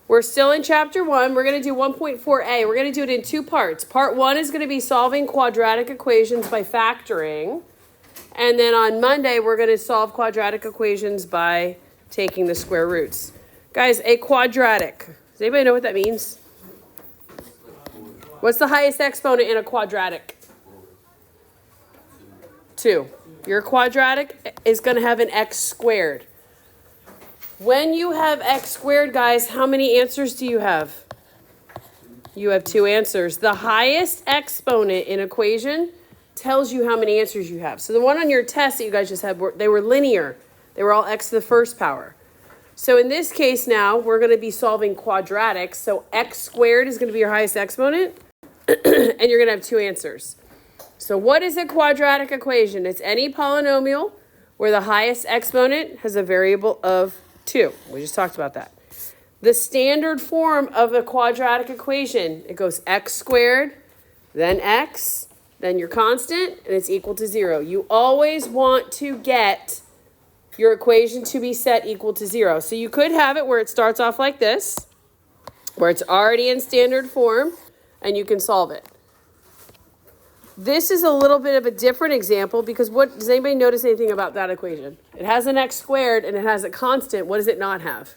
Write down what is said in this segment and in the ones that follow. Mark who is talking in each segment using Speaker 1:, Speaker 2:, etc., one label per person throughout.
Speaker 1: We're still in chapter 1. We're going to do 1.4a. We're going to do it in 2 parts. Part 1 is going to be solving quadratic equations by factoring. And then on Monday, we're going to solve quadratic equations by taking the square roots. Guys, a quadratic. Does anybody know what that means? What's the highest exponent in a quadratic? 2. Your quadratic is going to have an x squared. When you have x squared, guys, how many answers do you have? You have 2 answers. The highest exponent in equation tells you how many answers you have. So the one on your test that you guys just had, they were linear. They were all x to the first power. So in this case now, we're going to be solving quadratics. So x squared is going to be your highest exponent, and you're going to have 2 answers. So what is a quadratic equation? It's any polynomial where the highest exponent has a variable of 2. We just talked about that. The standard form of a quadratic equation, it goes x squared, then x, then your constant, and it's equal to 0. You always want to get your equation to be set equal to 0. So you could have it where it starts off like this, where it's already in standard form, and you can solve it. This is a little bit of a different example because does anybody notice anything about that equation? It has an x squared and it has a constant. What does it not have?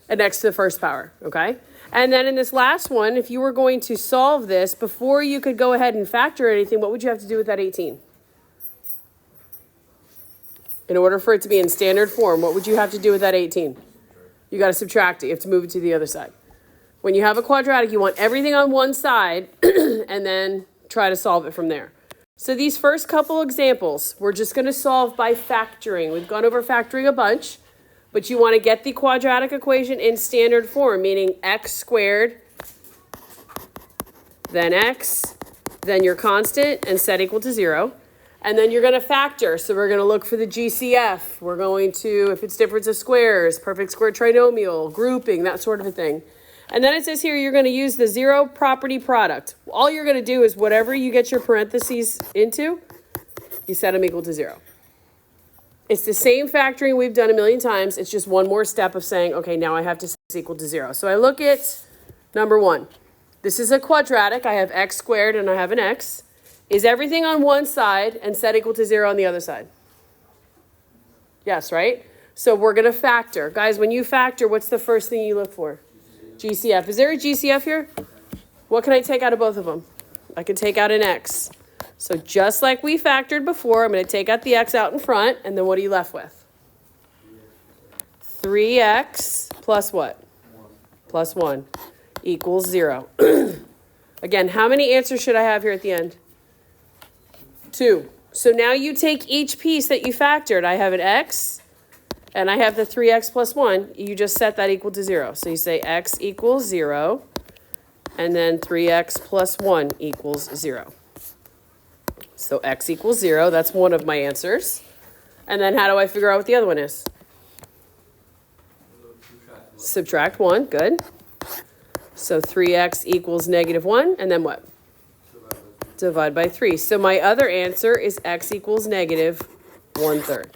Speaker 1: An x to the first power, okay? And then in this last one, if you were going to solve this, before you could go ahead and factor anything, what would you have to do with that 18? In order for it to be in standard form, what would you have to do with that 18? You got to subtract it. You have to move it to the other side. When you have a quadratic, you want everything on one side and then try to solve it from there. So these first couple examples, we're just going to solve by factoring. We've gone over factoring a bunch, but you want to get the quadratic equation in standard form, meaning x squared, then x, then your constant, and set equal to 0. And then you're going to factor. So we're going to look for the GCF. We're going to, if it's difference of squares, perfect square trinomial, grouping, that sort of a thing. And then it says here you're going to use the 0 property product. All you're going to do is whatever you get your parentheses into, you set them equal to 0. It's the same factoring we've done a million times. It's just one more step of saying, okay, now I have to set this equal to 0. So I look at number 1. This is a quadratic. I have x squared and I have an x. Is everything on one side and set equal to 0 on the other side? Yes, right? So we're going to factor. Guys, when you factor, what's the first thing you look for? GCF. Is there a GCF here? What can I take out of both of them? I can take out an x. So just like we factored before, I'm going to take out the x out in front, and then what are you left with? 3x plus what? Plus 1 equals 0. Again, how many answers should I have here at the end? 2. So now you take each piece that you factored. I have an x, and I have the 3x plus 1. You just set that equal to 0. So you say x equals 0, and then 3x plus 1 equals 0. So x equals 0. That's one of my answers. And then how do I figure out what the other one is? Subtract 1. Good. So 3x equals negative 1. And then what? Divide by 3. So my other answer is x equals negative 1/3.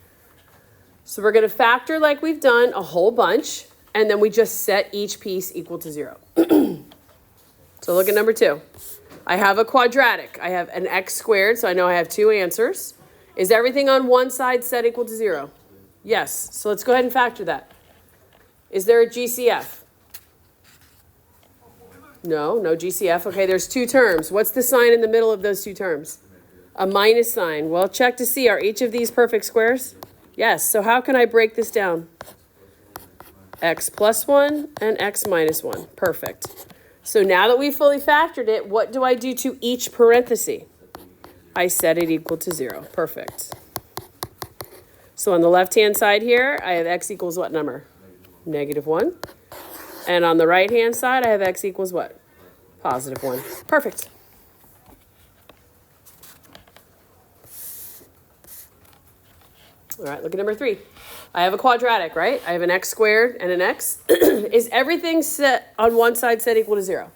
Speaker 1: So we're going to factor like we've done a whole bunch, and then we just set each piece equal to 0. So look at number 2. I have a quadratic. I have an x squared, so I know I have 2 answers. Is everything on one side set equal to 0? Yes. So let's go ahead and factor that. Is there a GCF? No GCF. Okay, there's 2 terms. What's the sign in the middle of those 2 terms? A minus sign. Well, check to see, are each of these perfect squares? Yes. So how can I break this down? X plus 1 and x minus 1. Perfect. So now that we've fully factored it, what do I do to each parenthesis? I set it equal to 0. Perfect. So on the left-hand side here, I have x equals what number? Negative 1. And on the right-hand side, I have x equals what? Positive 1. Perfect. All right, look at number 3. I have a quadratic, right? I have an x squared and an x. Is everything set on one side set equal to 0?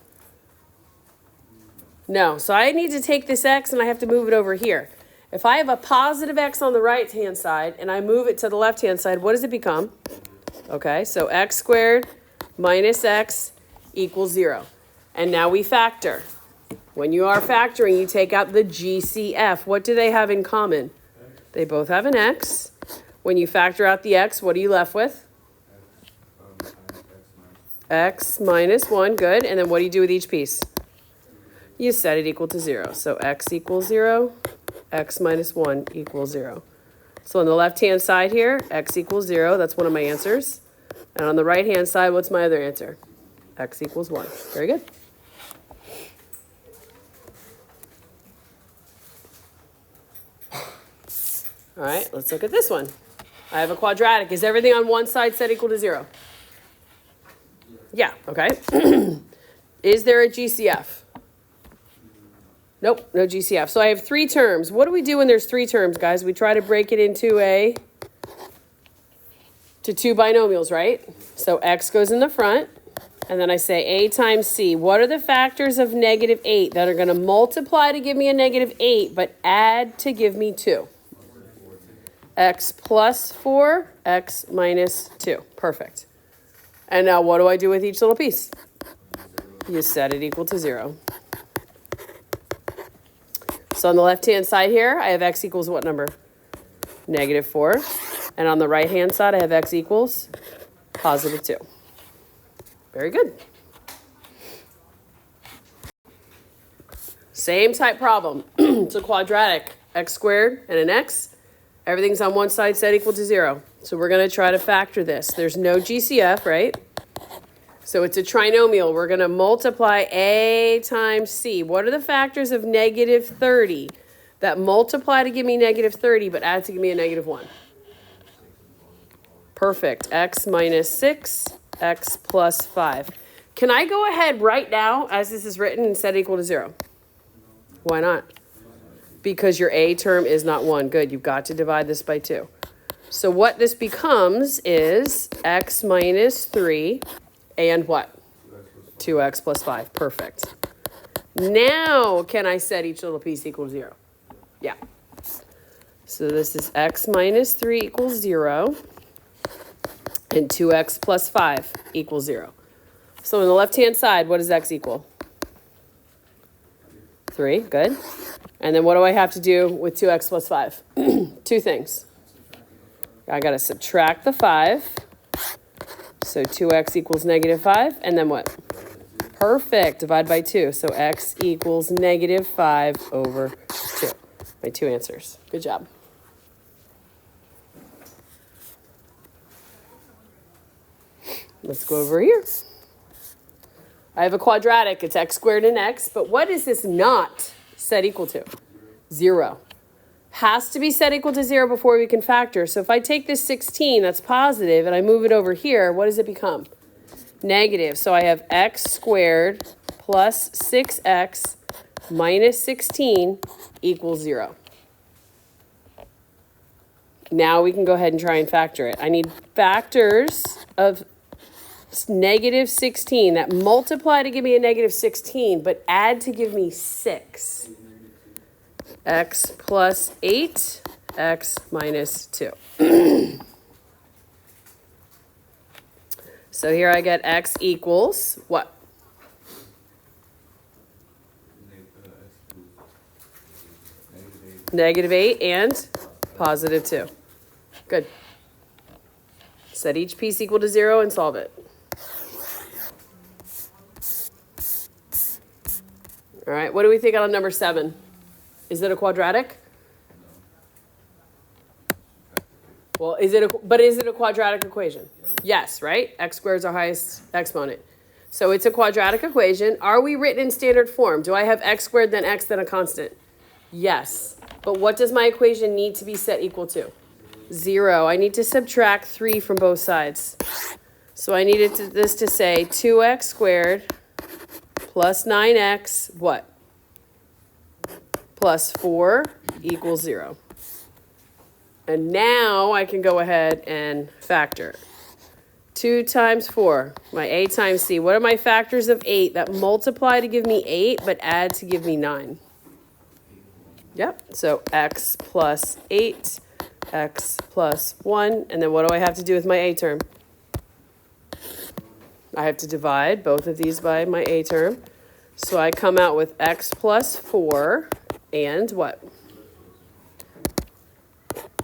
Speaker 1: No. So I need to take this x and I have to move it over here. If I have a positive x on the right-hand side and I move it to the left-hand side, what does it become? Okay, so x squared minus x equals 0. And now we factor. When you are factoring, you take out the GCF. What do they have in common? They both have an x. When you factor out the x, what are you left with? X minus 1, good. And then what do you do with each piece? You set it equal to 0. So x equals 0, x minus 1 equals 0. So on the left-hand side here, x equals 0. That's one of my answers. And on the right-hand side, what's my other answer? X equals 1. Very good. All right, let's look at this one. I have a quadratic. Is everything on one side set equal to 0? Yeah, okay. Is there a GCF? Nope, no GCF. So I have 3 terms. What do we do when there's 3 terms, guys? We try to break it into to 2 binomials, right? So x goes in the front, and then I say a times c. What are the factors of -8 that are going to multiply to give me a -8, but add to give me 2? X plus 4, x minus 2. Perfect. And now what do I do with each little piece? You set it equal to 0. So on the left-hand side here, I have x equals what number? -4. And on the right-hand side, I have x equals +2. Very good. Same type problem. It's a quadratic. X squared and an x. Everything's on one side set equal to 0. So we're going to try to factor this. There's no GCF, right? So it's a trinomial. We're going to multiply a times c. What are the factors of -30 that multiply to give me -30 but add to give me a -1? Perfect. X minus 6, x plus 5. Can I go ahead right now, as this is written, and set it equal to 0? Why not? Because your a term is not 1. Good. You've got to divide this by 2. So what this becomes is x minus 3 and what? 2x plus 5. Perfect. Now, can I set each little piece equal to 0? Yeah. So this is x minus 3 equals 0. And 2x plus 5 equals 0. So on the left-hand side, what does x equal? 3. Good. And then what do I have to do with 2x plus 5? 2 things. I got to subtract the 5. So 2x equals -5. And then what? Perfect. Divide by 2. So x equals -5 over 2. My 2 answers. Good job. Let's go over here. I have a quadratic. It's x squared and x. But what is this not set equal to? 0. Has to be set equal to 0 before we can factor. So if I take this 16, that's positive, and I move it over here, what does it become? Negative. So I have x squared plus 6x minus 16 equals 0. Now we can go ahead and try and factor it. I need factors of -16 that multiply to give me a -16, but add to give me 6. X plus 8, x minus 2. So here I get x equals what? -8 and +2. Good. Set each piece equal to 0 and solve it. All right, what do we think on number 7? Is it a quadratic? Well, is it a quadratic equation? Yes, right? X squared is our highest exponent. So it's a quadratic equation. Are we written in standard form? Do I have x squared, then x, then a constant? Yes. But what does my equation need to be set equal to? 0. I need to subtract 3 from both sides. So I needed this to say 2x squared plus 9x, what? Plus 4 equals 0. And now I can go ahead and factor. 2 times 4, my a times c. What are my factors of 8 that multiply to give me 8 but add to give me 9? Yep, so x plus 8, x plus 1. And then what do I have to do with my a term? I have to divide both of these by my a term. So I come out with x plus 4 and what?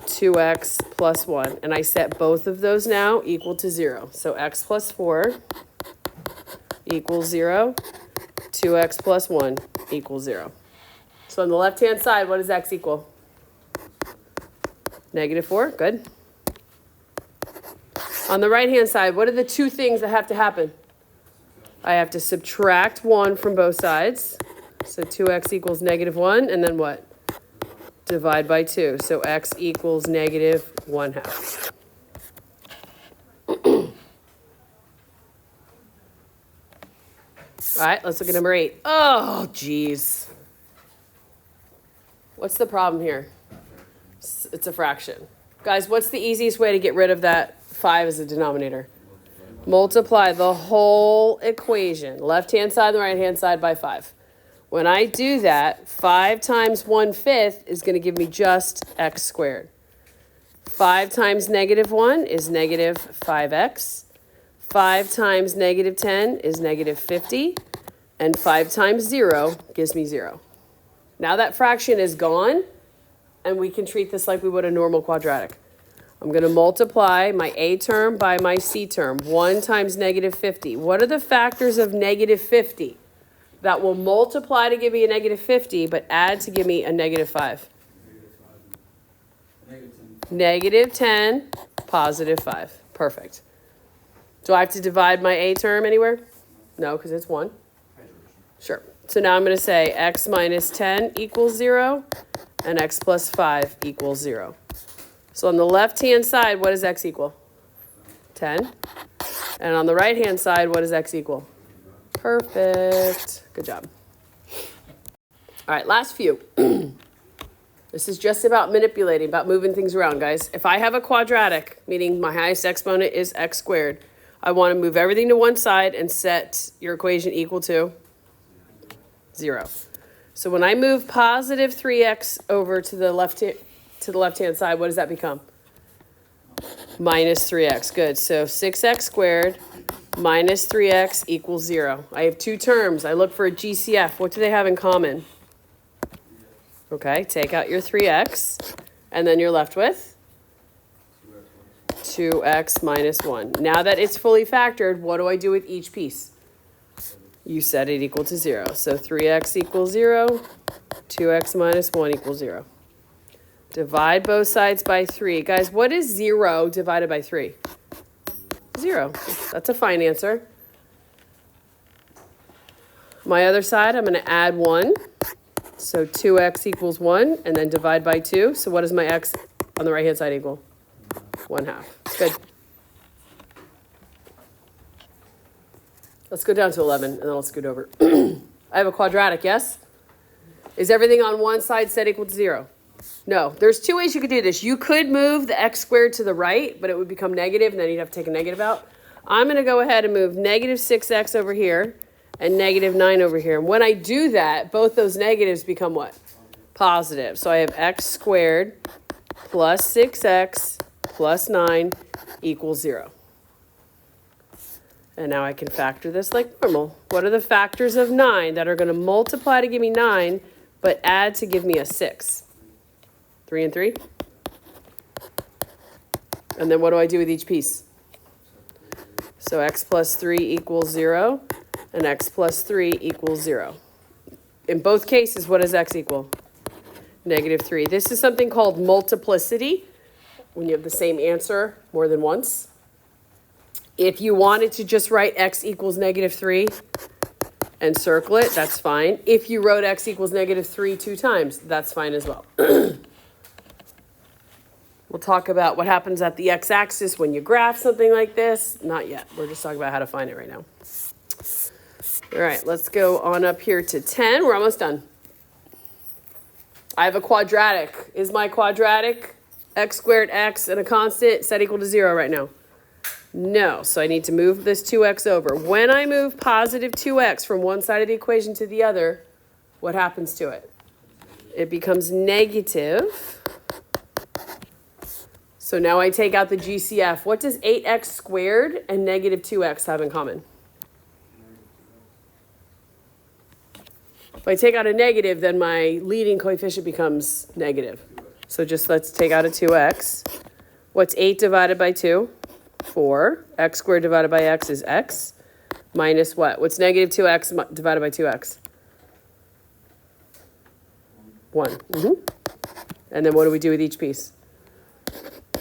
Speaker 1: 2x plus 1. And I set both of those now equal to 0. So x plus 4 equals 0. 2x plus 1 equals 0. So on the left-hand side, what does x equal? -4. Good. On the right-hand side, what are the two things that have to happen? I have to subtract 1 from both sides. So 2x equals -1. And then what? Divide by 2. So x equals -1/2. All right, let's look at number 8. Oh, geez. What's the problem here? It's a fraction. Guys, what's the easiest way to get rid of that 5 as a denominator? Multiply the whole equation, left-hand side and the right-hand side, by 5. When I do that, 5 times 1/5 is going to give me just x squared. 5 times -1 is -5x. 5 times -10 is -50. And 5 times 0 gives me 0. Now that fraction is gone, and we can treat this like we would a normal quadratic. I'm going to multiply my a term by my c term. 1 times -50. What are the factors of -50? That will multiply to give me a -50, but add to give me a -5. -10, +5. Perfect. Do I have to divide my a term anywhere? No, because it's 1. Sure. So now I'm going to say x minus 10 equals 0, and x plus 5 equals 0. So on the left-hand side, what does x equal? 10. And on the right-hand side, what does x equal? Perfect. Good job. All right, last few. This is just about manipulating, about moving things around, guys. If I have a quadratic, meaning my highest exponent is x squared, I want to move everything to one side and set your equation equal to 0. So when I move positive 3x over to the left-hand side, what does that become? Minus 3x. Good. So 6x squared minus 3x equals 0. I have two terms. I look for a GCF. What do they have in common? Okay, take out your 3x, and then you're left with 2x minus 1. Now that it's fully factored, what do I do with each piece? You set it equal to 0. So 3x equals 0, 2x minus 1 equals 0. Divide both sides by 3. Guys, what is 0 divided by 3? 0. That's a fine answer. My other side, I'm going to add 1. So 2x equals 1, and then divide by 2. So what does my x on the right-hand side equal? 1/2. Good. Let's go down to 11, and then I'll scoot over. I have a quadratic, yes? Is everything on one side set equal to 0? No. There's two ways you could do this. You could move the x squared to the right, but it would become negative, and then you'd have to take a negative out. I'm going to go ahead and move negative 6x over here and negative 9 over here. And when I do that, both those negatives become what? Positive. So I have x squared plus 6x plus 9 equals 0. And now I can factor this like normal. What are the factors of 9 that are going to multiply to give me 9, but add to give me a 6? 3 and 3. And then what do I do with each piece? So x plus 3 equals 0, and x plus 3 equals 0. In both cases, what does x equal? -3. This is something called multiplicity, when you have the same answer more than once. If you wanted to just write x equals -3 and circle it, that's fine. If you wrote x equals -3 2 times, that's fine as well. We'll talk about what happens at the x-axis when you graph something like this. Not yet. We're just talking about how to find it right now. All right, let's go on up here to 10. We're almost done. I have a quadratic. Is my quadratic x squared x and a constant set equal to 0 right now? No, so I need to move this 2x over. When I move positive 2x from one side of the equation to the other, what happens to it? It becomes negative. So now I take out the GCF. What does 8x squared and negative 2x have in common? If I take out a negative, then my leading coefficient becomes negative. So just let's take out a 2x. What's 8 divided by 2? 4. X squared divided by x is x. Minus what? What's negative 2x divided by 2x? 1. And then what do we do with each piece?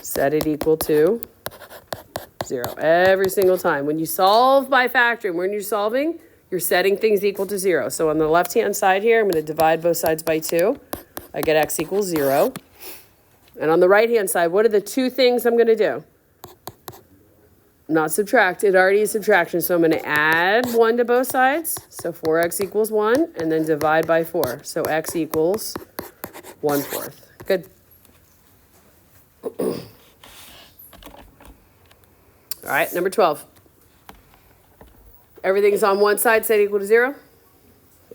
Speaker 1: Set it equal to 0 every single time. When you solve by factoring, when you're solving, you're setting things equal to 0. So on the left-hand side here, I'm going to divide both sides by 2. I get x equals 0. And on the right-hand side, what are the two things I'm going to do? Not subtract. It already is subtraction. So I'm going to add 1 to both sides. So 4x equals 1. And then divide by 4. So x equals 1/4. Good. All right, number 12. Everything's on one side set equal to 0.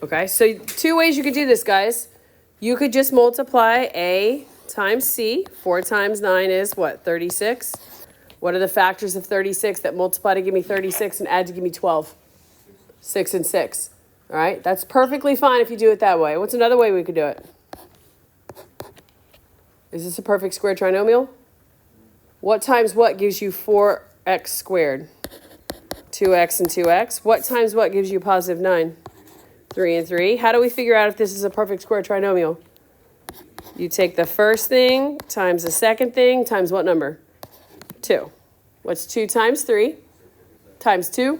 Speaker 1: Okay, so two ways you could do this, guys. You could just multiply a times c. 4 times 9 is what? 36. What are the factors of 36 that multiply to give me 36 and add to give me 12? 6 and 6. All right, that's perfectly fine if you do it that way. What's another way we could do it? Is this a perfect square trinomial? What times what gives you 4x squared? 2x and 2x. What times what gives you positive 9? 3 and 3. How do we figure out if this is a perfect square trinomial? You take the first thing times the second thing times what number? 2. What's 2 times 3? Times 2?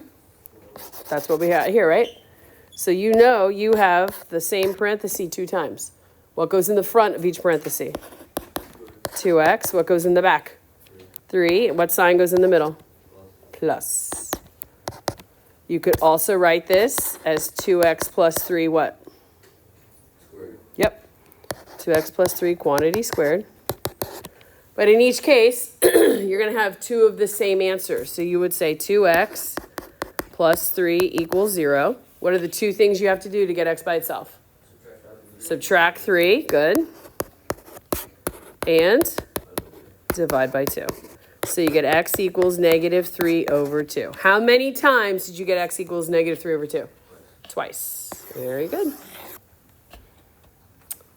Speaker 1: That's what we have here, right? So you know you have the same parenthesis 2 times. What goes in the front of each parenthesis? 2x. What goes in the back? 3. What sign goes in the middle? Plus. You could also write this as 2x plus 3 what? Squared. Yep. 2x plus 3 quantity squared. But in each case, you're going to have two of the same answers. So you would say 2x plus 3 equals 0. What are the two things you have to do to get x by itself? Subtract 3. Good. And divide by 2. So you get x equals negative 3 over 2. How many times did you get x equals negative 3 over 2? Twice. Very good.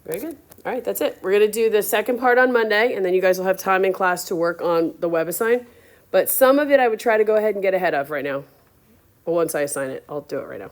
Speaker 1: Very good. All right, that's it. We're going to do the second part on Monday, and then you guys will have time in class to work on the web assign. But some of it I would try to go ahead and get ahead of right now. But once I assign it, I'll do it right now.